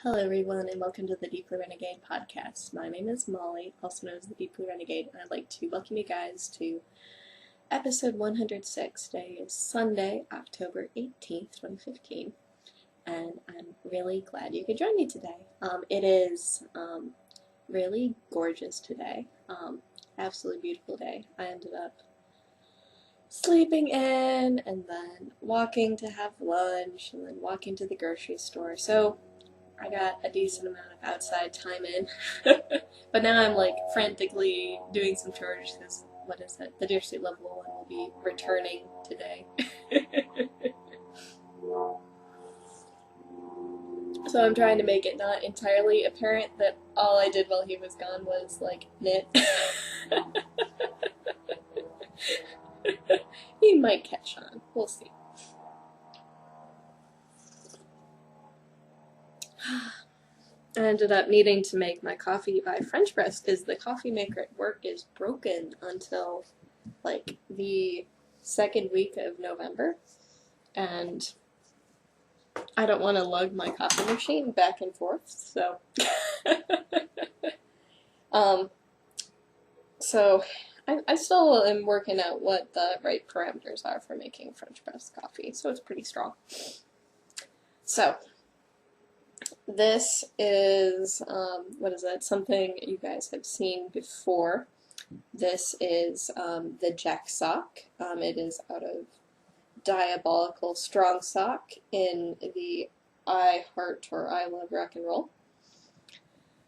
Hello, everyone, and welcome to the Deep Blue Renegade podcast. My name is Molly, also known as the Deep Blue Renegade, and I'd like to welcome you guys to episode 106. Today is Sunday, October 18th, 2015, and I'm really glad you could join me today. It is really gorgeous today. Absolutely beautiful day. I ended up sleeping in, and then walking to have lunch, and then walking to the grocery store. So I got a decent amount of outside time in. But now I'm like frantically doing some chores because, what is it? The Deer State Level 1 will be returning today. So I'm trying to make it not entirely apparent that all I did while he was gone was like knit. He might catch on. We'll see. I ended up needing to make my coffee by French press because the coffee maker at work is broken until like the second week of November, and I don't want to lug my coffee machine back and forth, so so I still am working out what the right parameters are for making French press coffee, so it's pretty strong. So this is, what is that, something you guys have seen before. This is the Jack sock. It is out of Diabolical Strong Sock in the I Heart or I Love Rock and Roll.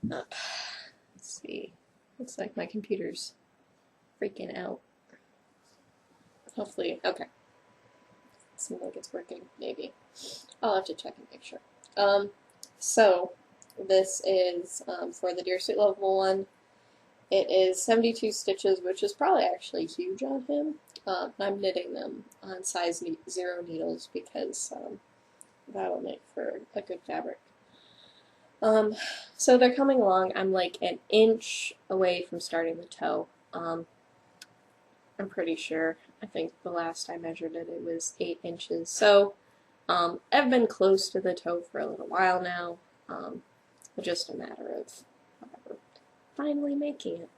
Let's see. Looks like my computer's freaking out. Hopefully, okay. Seems like it's working, maybe. I'll have to check and make sure. So, this is for the Deer State Level 1. It is 72 stitches, which is probably actually huge on him. I'm knitting them on size 0 needles because that'll make for a good fabric. So they're coming along. I'm like an inch away from starting the toe. I'm pretty sure. I think the last I measured it, it was 8 inches. So I've been close to the toe for a little while now. Just a matter of whatever, finally making it.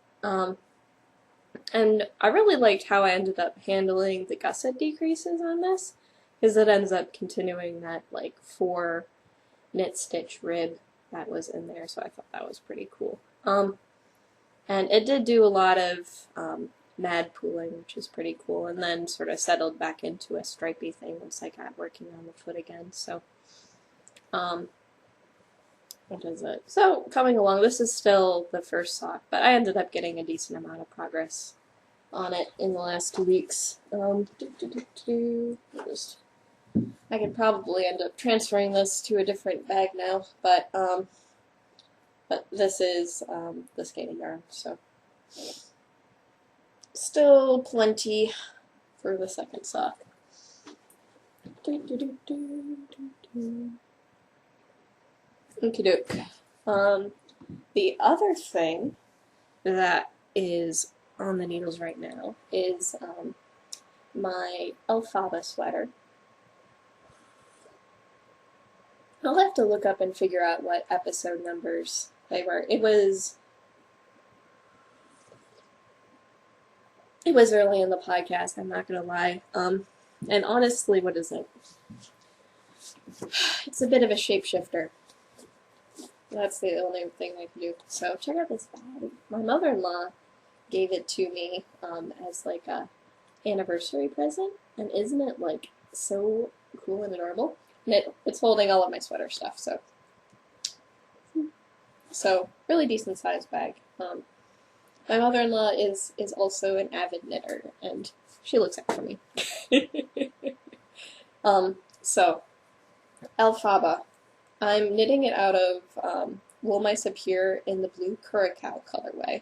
And I really liked how I ended up handling the gusset decreases on this, because it ends up continuing that like 4 knit stitch rib that was in there, so I thought that was pretty cool. And it did do a lot of mad pooling, which is pretty cool, and then sort of settled back into a stripey thing once I got working on the foot again. So what is it? So coming along, this is still the first sock, but I ended up getting a decent amount of progress on it in the last 2 weeks. I could probably end up transferring this to a different bag now, but this is the skating yarn, so still plenty for the second sock. Okie doke. The other thing that is on the needles right now is my Alfaba sweater. I'll have to look up and figure out what episode numbers they were. It was early in the podcast, I'm not gonna lie. And honestly, what is it? It's a bit of a shapeshifter. That's the only thing I can do. So check out this bag. My mother-in-law gave it to me as like a anniversary present, and isn't it like so cool and adorable? And it's holding all of my sweater stuff, so really decent sized bag. My mother-in-law is also an avid knitter, and she looks out for me. So Alfaba. I'm knitting it out of Wool Mice Appear in the blue Curacao colorway.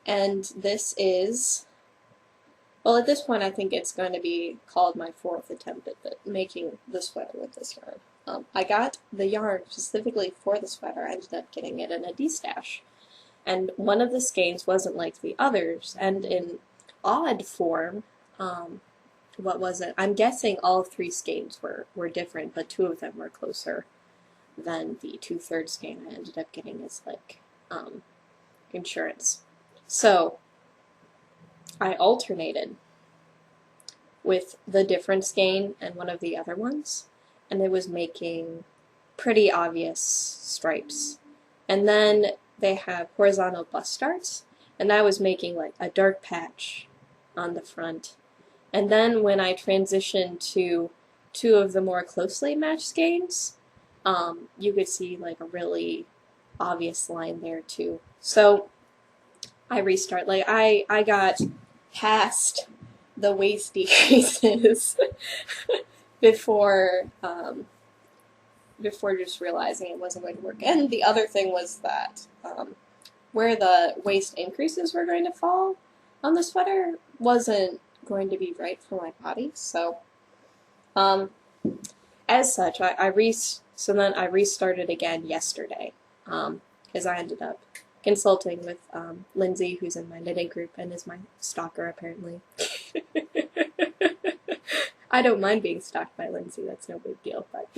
And this is, well, at this point I think it's going to be called my 4th attempt at making the sweater with this yarn. I got the yarn specifically for the sweater. I ended up getting it in a D-stash. And one of the skeins wasn't like the others, and in odd form, what was it? I'm guessing all 3 skeins were different, but 2 of them were closer then the 2/3 skein I ended up getting as like insurance. So I alternated with the different skein and one of the other ones, and it was making pretty obvious stripes. And then they have horizontal bust darts, and that was making like a dark patch on the front. And then when I transitioned to two of the more closely matched skeins, you could see like a really obvious line there too. So I restart. Like I got past the waist decreases before just realizing it wasn't going to work. And the other thing was that where the waist increases were going to fall on the sweater wasn't going to be right for my body. So as such, so then I restarted again yesterday because I ended up consulting with Lindsay, who's in my knitting group and is my stalker apparently. I don't mind being stalked by Lindsay, that's no big deal, but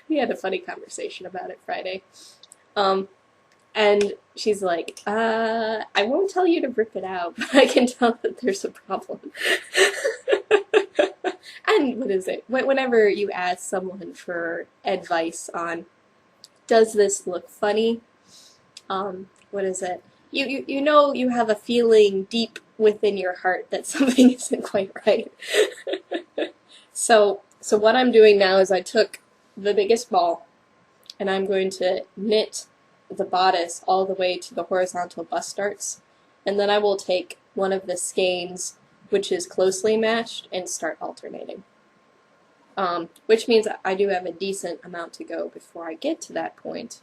we had a funny conversation about it Friday. And she's like, I won't tell you to rip it out, but I can tell that there's a problem. And what is it? Whenever you ask someone for advice on, does this look funny? What is it? You know you have a feeling deep within your heart that something isn't quite right. So what I'm doing now is I took the biggest ball and I'm going to knit the bodice all the way to the horizontal bust darts, and then I will take one of the skeins which is closely matched and start alternating. Which means I do have a decent amount to go before I get to that point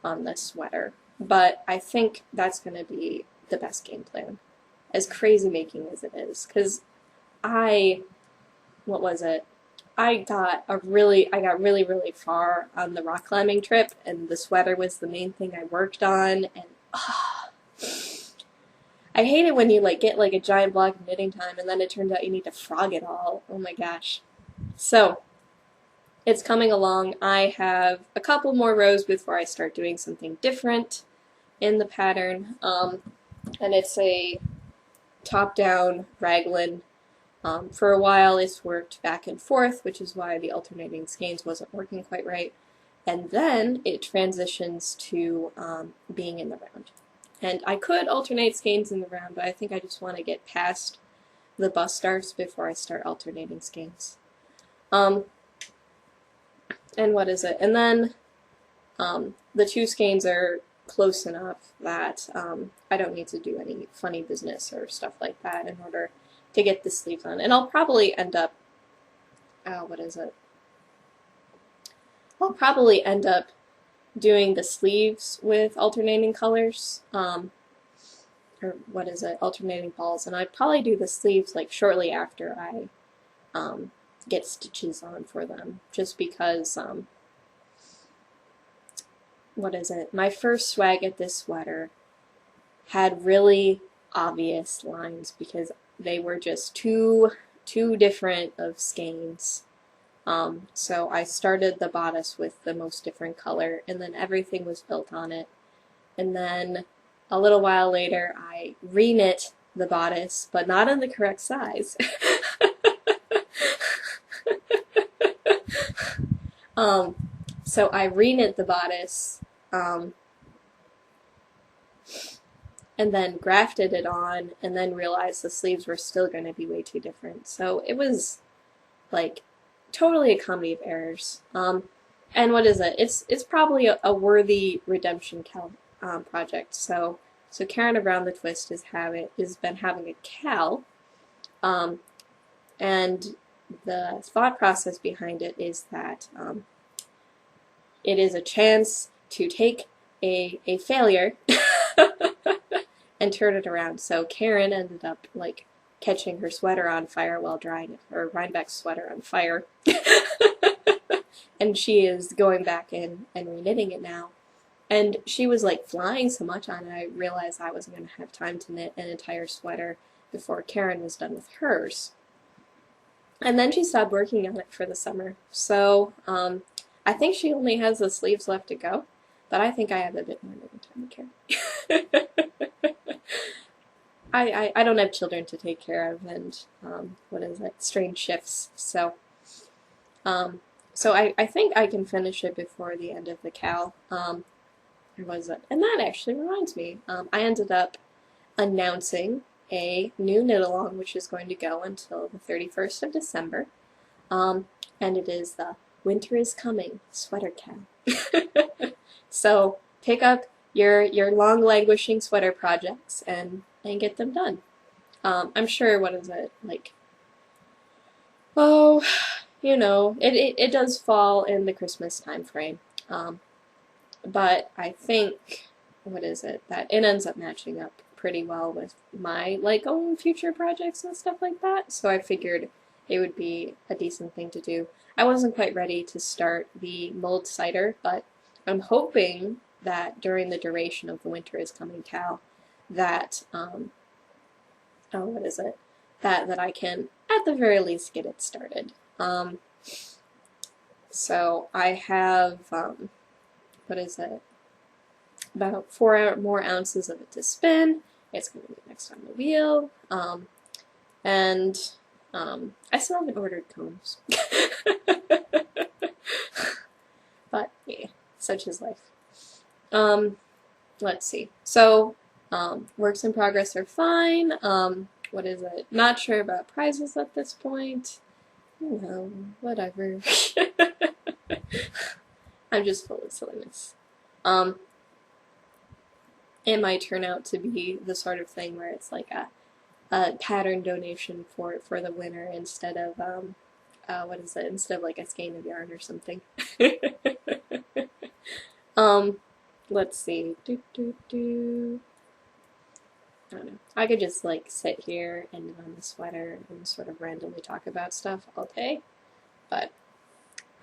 on this sweater. But I think that's going to be the best game plan, as crazy making as it is, because what was it? I got really, really far on the rock climbing trip, and the sweater was the main thing I worked on, and I hate it when you like get like a giant block of knitting time and then it turns out you need to frog it all. Oh my gosh. So it's coming along. I have a couple more rows before I start doing something different in the pattern, and it's a top-down raglan. For a while it's worked back and forth, which is why the alternating skeins wasn't working quite right, and then it transitions to being in the round. And I could alternate skeins in the round, but I think I just want to get past the bust darts before I start alternating skeins. And what is it? And then the two skeins are close enough that I don't need to do any funny business or stuff like that in order to get the sleeves on. And I'll probably end up, what is it? I'll probably end up doing the sleeves with alternating colors, or what is it, alternating balls, and I'd probably do the sleeves like shortly after I get stitches on for them, just because, what is it, my first swag at this sweater had really obvious lines because they were just too different of skeins. So I started the bodice with the most different color, and then everything was built on it. And then a little while later, I reknit the bodice, but not in the correct size. So I reknit the bodice, and then grafted it on, and then realized the sleeves were still going to be way too different. So it was like totally a comedy of errors. And what is it? It's probably a worthy redemption project. So Karen Around the Twist has been having a cal, and the thought process behind it is that it is a chance to take a failure and turn it around. So Karen ended up like catching her sweater on fire while drying it, or Rhinebeck's sweater on fire. And she is going back in and reknitting it now. And she was like flying so much on it, I realized I wasn't going to have time to knit an entire sweater before Karen was done with hers. And then she stopped working on it for the summer. So I think she only has the sleeves left to go, but I think I have a bit more time to care. I don't have children to take care of, and what is it? Strange shifts. Um, so I think I can finish it before the end of the cal. Where was it? And that actually reminds me. I ended up announcing a new knit along, which is going to go until the 31st of December. And it is the Winter is Coming sweater cal. So pick up your long languishing sweater projects and get them done. I'm sure, what is it, like, oh, you know, it does fall in the Christmas time frame. But I think, what is it, that it ends up matching up pretty well with my, like, own future projects and stuff like that, so I figured it would be a decent thing to do. I wasn't quite ready to start the mulled cider, but I'm hoping that during the duration of the Winter is Coming cal, that, what is it, that I can, at the very least, get it started. So I have, what is it, about 4 more ounces of it to spin. It's going to be next on the wheel. And I still haven't ordered combs. But yeah, such is life. Let's see. So, works in progress are fine. What is it? Not sure about prizes at this point. No, whatever. I'm just full of silliness. It might turn out to be the sort of thing where it's like a pattern donation for the winner instead of what is it? Instead of like a skein of yarn or something. Let's see. I don't know. I could just like sit here and on the sweater and sort of randomly talk about stuff all day, but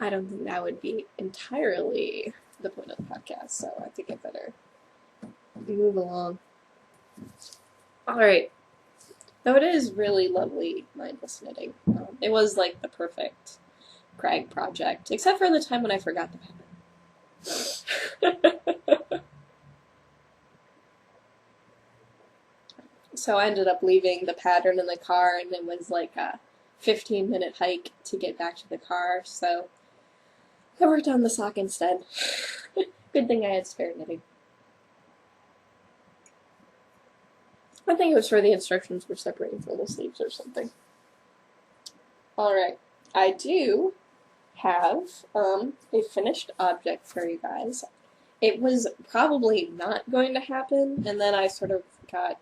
I don't think that would be entirely the point of the podcast, so I think I better move along. Alright. Though it is really lovely mindless knitting. It was like the perfect Crag project, except for the time when I forgot the pattern. So I ended up leaving the pattern in the car, and it was like a 15-minute hike to get back to the car, so I worked on the sock instead. Good thing I had spare knitting. I think it was for the instructions for separating for the sleeves or something. Alright, I do have a finished object for you guys. It was probably not going to happen, and then I sort of got,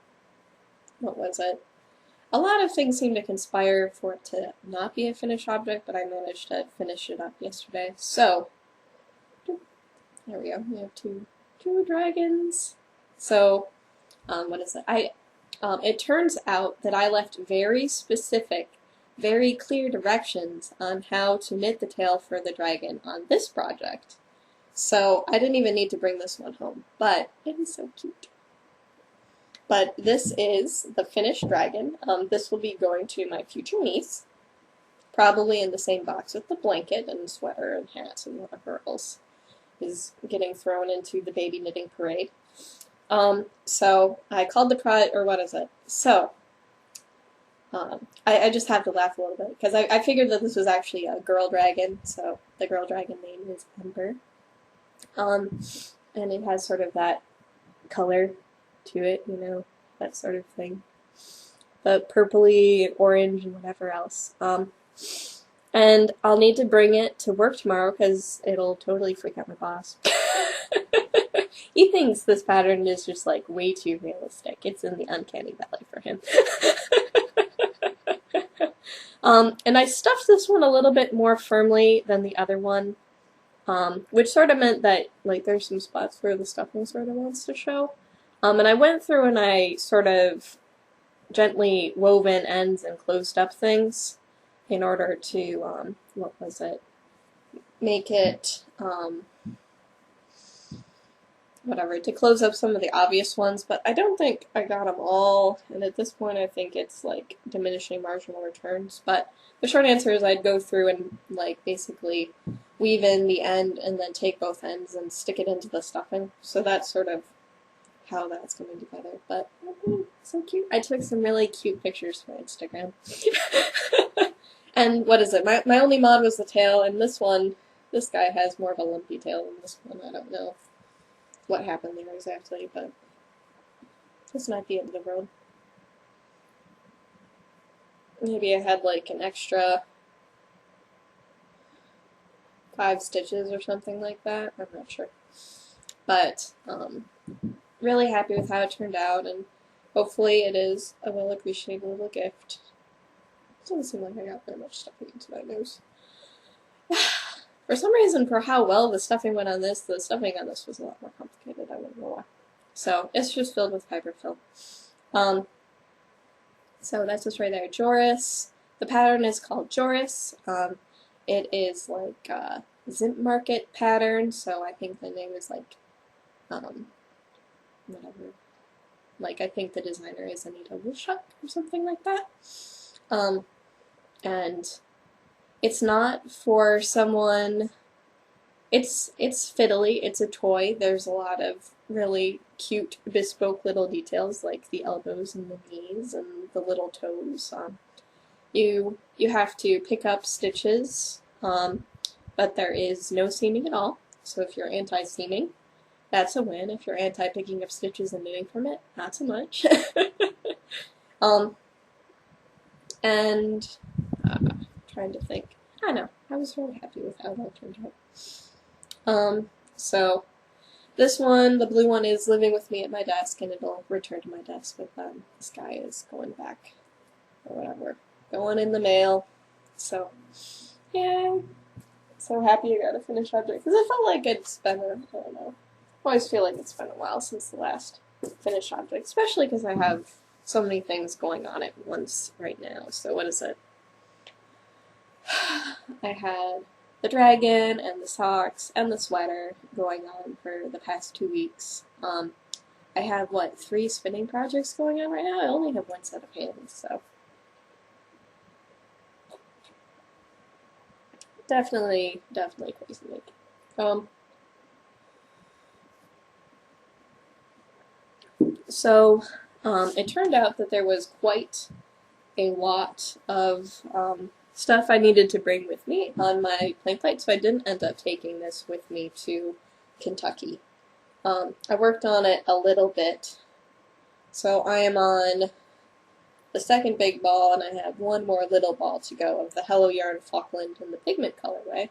what was it? A lot of things seem to conspire for it to not be a finished object, but I managed to finish it up yesterday. So, there we go. We have two dragons. So, what is it? It turns out that I left very specific, very clear directions on how to knit the tail for the dragon on this project. So I didn't even need to bring this one home, but it is so cute. But this is the finished dragon. This will be going to my future niece, probably in the same box with the blanket and sweater and hat and whatever else is getting thrown into the baby knitting parade. So I called the or what is it? So, I just have to laugh a little bit, because I figured that this was actually a girl dragon, so the girl dragon name is Ember. And it has sort of that color to it, you know, that sort of thing. The purpley, orange, and whatever else. And I'll need to bring it to work tomorrow, because it'll totally freak out my boss. He thinks this pattern is just like way too realistic. It's in the uncanny valley for him. And I stuffed this one a little bit more firmly than the other one, which sort of meant that like there's some spots where the stuffing sort of wants to show. And I went through and I sort of gently wove in ends and closed up things in order to, what was it, make it, whatever, to close up some of the obvious ones, but I don't think I got them all, and at this point I think it's like diminishing marginal returns. But the short answer is I'd go through and like basically weave in the end and then take both ends and stick it into the stuffing. So that's sort of how that's coming together. But so cute. I took some really cute pictures for Instagram. And what is it? My only mod was the tail, and this guy has more of a lumpy tail than this one. I don't know what happened there exactly, but it's not the end of the world. Maybe I had like an extra 5 stitches or something like that. I'm not sure. But really happy with how it turned out, and hopefully it is a well appreciated little gift. It doesn't seem like I got very much stuffing into my nose. For some reason, for how well the stuffing went on this, the stuffing on this was a lot more complicated. I wouldn't know why. So it's just filled with fiberfill. So that's just right there. Joris. The pattern is called Joris. It is like a Zimp Market pattern, so I think the name is like, whatever. Like, I think the designer is Anita Wilshuck or something like that. And it's not for someone, it's fiddly, it's a toy. There's a lot of really cute, bespoke little details, like the elbows and the knees and the little toes. You have to pick up stitches, but there is no seaming at all. So if you're anti-seaming, that's a win. If you're anti-picking up stitches and knitting from it, not so much. And trying to think. I don't know. I was really happy with how that turned out. So this one, the blue one, is living with me at my desk, and it'll return to my desk, but this guy is going back, or whatever, going in the mail. So, yeah, so happy I got a finished object, because I felt like it's been I don't know, I always feel like it's been a while since the last finished object, especially because I have so many things going on at once right now. So what is it? I had the dragon and the socks and the sweater going on for the past 2 weeks. I have, 3 spinning projects going on right now? I only have 1 set of hands, so definitely crazy week. So it turned out that there was quite a lot of stuff I needed to bring with me on my plane flight, so I didn't end up taking this with me to Kentucky. I worked on it a little bit, so I am on the second big ball, and I have 1 more little ball to go of the Hello Yarn Falkland in the pigment colorway.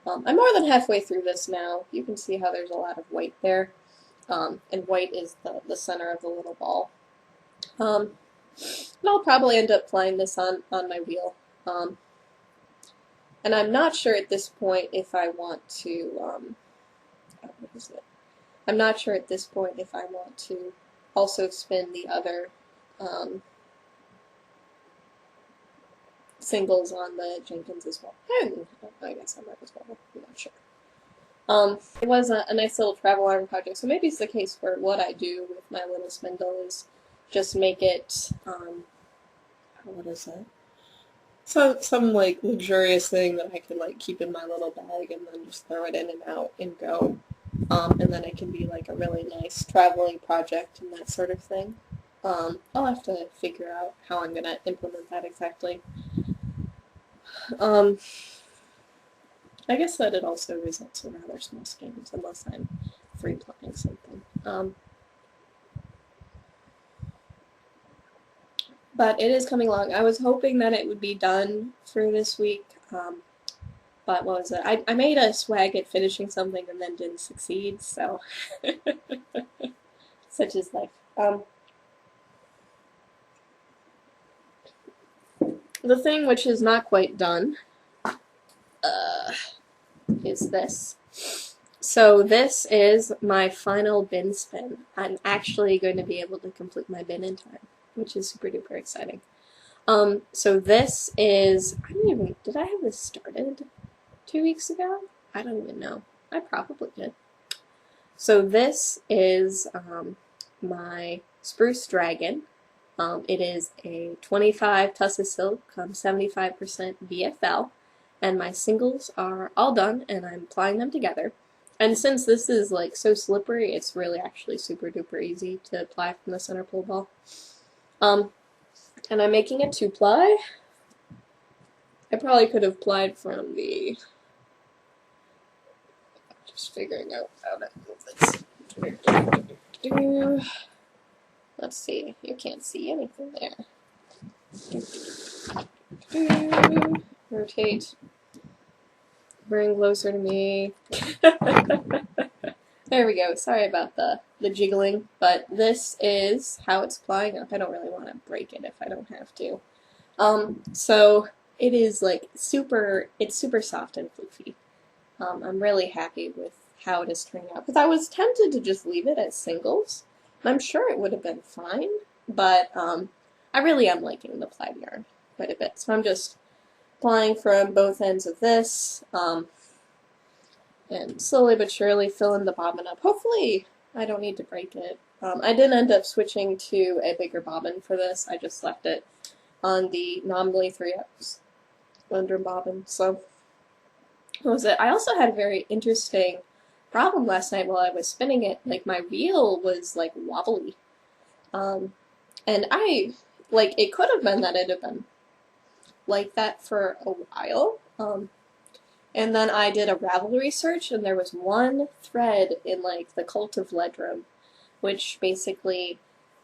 I'm more than halfway through this now. You can see how there's a lot of white there, and white is the center of the little ball. And I'll probably end up flying this on my wheel. And I'm not sure at this point if I want to, what is it? I'm not sure at this point if I want to also spin the other singles on the Jenkins as well. I guess I might as well. I'm not sure. It was a nice little travel iron project, so maybe it's the case where what I do with my little spindle is just make it, what is it? So, some like luxurious thing that I can like keep in my little bag and then just throw it in and out and go. And then it can be like a really nice traveling project and that sort of thing. I'll have to figure out how I'm going to implement that exactly. I guess that it also results in rather small skeins unless I'm free planning something. But it is coming along. I was hoping that it would be done for this week, but what was it? I made a swag at finishing something and then didn't succeed, so such is life. The thing which is not quite done is this. So this is my final bin spin. I'm actually going to be able to complete my bin in time, which is super duper exciting. So this is, did I have this started 2 weeks ago? I don't even know. I probably did. So this is my spruce dragon. It is a 25 tussa silk, 75% BFL, and my singles are all done, and I'm applying them together. And since this is like so slippery, it's really actually super duper easy to apply from the center pull ball. And I'm making a 2-ply. I probably could have applied from the, just figuring out how to move this. Let's see, you can't see anything there. Rotate. Bring closer to me. There we go. Sorry about the jiggling, but this is how it's flying up. I don't really want to break it if I don't have to. So it is like it's super soft and floofy. I'm really happy with how it is turning out, because I was tempted to just leave it as singles. I'm sure it would have been fine, but I really am liking the plaid yarn quite a bit. So I'm just applying from both ends of this, and slowly but surely filling the bobbin up. Hopefully I don't need to break it. I did end up switching to a bigger bobbin for this. I just left it on the nominally 3/8 Lindrum bobbin. So what was it? I also had a very interesting problem last night while I was spinning it. Like, my wheel was like wobbly. And it could have been that it had been like that for a while. And then I did a Ravelry search, and there was one thread in like the Cult of Ledrum, which basically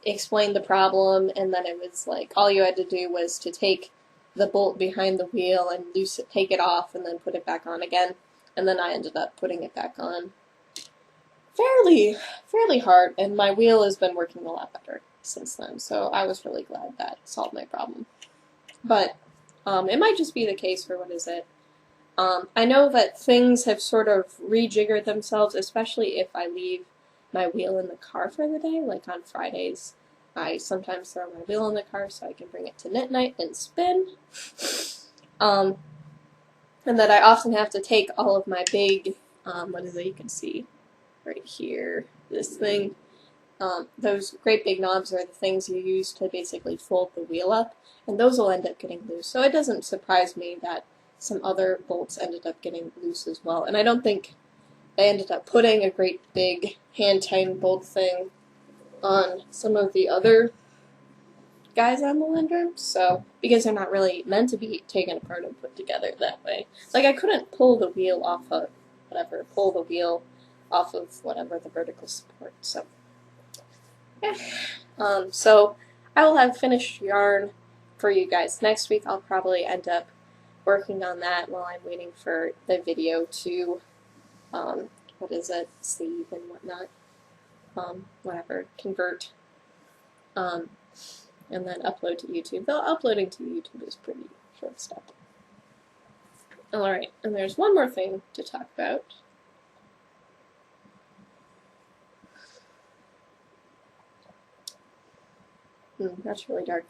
explained the problem, and then it was like all you had to do was to take the bolt behind the wheel and take it off and then put it back on again. And then I ended up putting it back on fairly hard, and my wheel has been working a lot better since then, so I was really glad that solved my problem. But it might just be the case for, what is it? I know that things have sort of rejiggered themselves, especially if I leave my wheel in the car for the day. Like on Fridays, I sometimes throw my wheel in the car so I can bring it to knit night and spin. And that I often have to take all of my big, what is it, you can see right here, this thing. Those great big knobs are the things you use to basically fold the wheel up, and those will end up getting loose. So it doesn't surprise me that some other bolts ended up getting loose as well. And I don't think I ended up putting a great big hand-tightened bolt thing on some of the other guys on the Lindrum, so, because they're not really meant to be taken apart and put together that way. Like, I couldn't pull the wheel off of whatever the vertical support, so. Yeah. So I will have finished yarn for you guys next week. I'll probably end up working on that while I'm waiting for the video to, save and whatnot, convert, and then upload to YouTube. Though uploading to YouTube is pretty short stuff. Alright, and there's one more thing to talk about. That's really dark.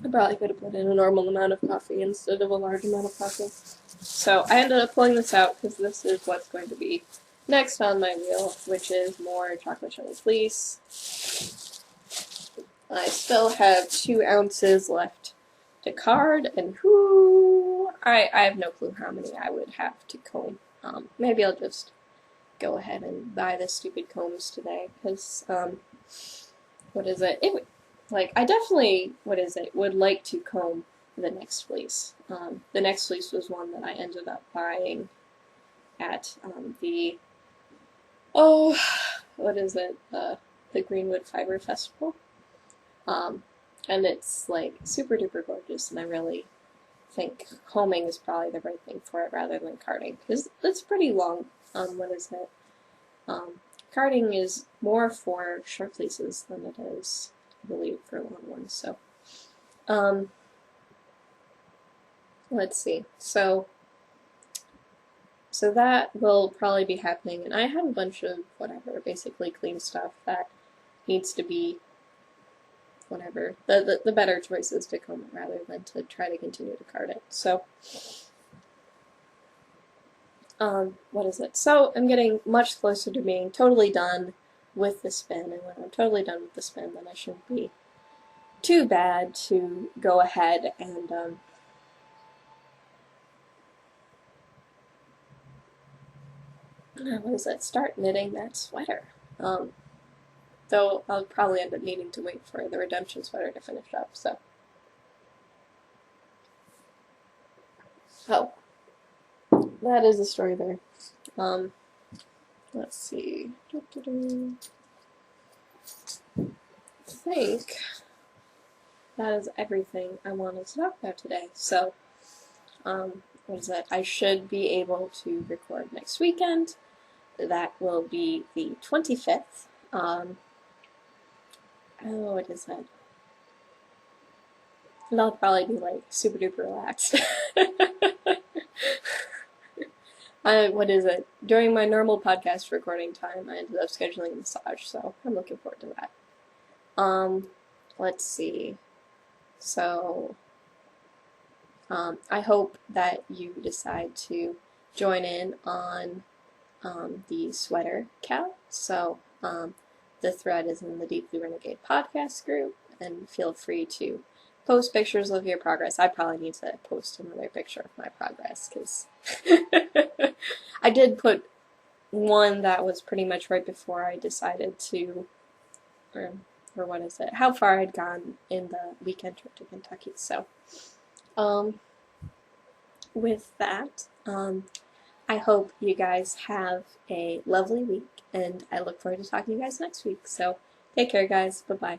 I probably could have put in a normal amount of coffee instead of a large amount of coffee. So I ended up pulling this out because this is what's going to be next on my wheel, which is more chocolate chili fleece. I still have 2 ounces left to card, and I have no clue how many I would have to comb. Maybe I'll just go ahead and buy the stupid combs today, because, I definitely, would like to comb the next fleece. The next fleece was one that I ended up buying at, the Greenwood Fiber Festival. And it's, like, super duper gorgeous, and I really think combing is probably the right thing for it rather than carding, because it's pretty long. Carding is more for short fleeces than it is, I believe, for long ones, so. Let's see. So that will probably be happening, and I have a bunch of, basically clean stuff that needs to be, the better choice is to comb it rather than to try to continue to card it, so. So I'm getting much closer to being totally done with the spin, and when I'm totally done with the spin, then I shouldn't be too bad to go ahead and what is it? Start knitting that sweater. Though I'll probably end up needing to wait for the redemption sweater to finish up. So, oh, that is the story there. Let's see. I think that is everything I wanted to talk about today. So, what is it? I should be able to record next weekend. That will be the 25th. Oh, what is that? And I'll probably be like super duper relaxed. What is it? During my normal podcast recording time, I ended up scheduling a massage, so I'm looking forward to that. Let's see. So, I hope that you decide to join in on the sweater count. So, the thread is in the Deep Blue Renegade podcast group, and feel free to post pictures of your progress. I probably need to post another picture of my progress, because I did put one that was pretty much right before I decided to, or what is it, how far I'd gone in the weekend trip to Kentucky. So, with that, I hope you guys have a lovely week, and I look forward to talking to you guys next week. So, take care, guys. Bye-bye.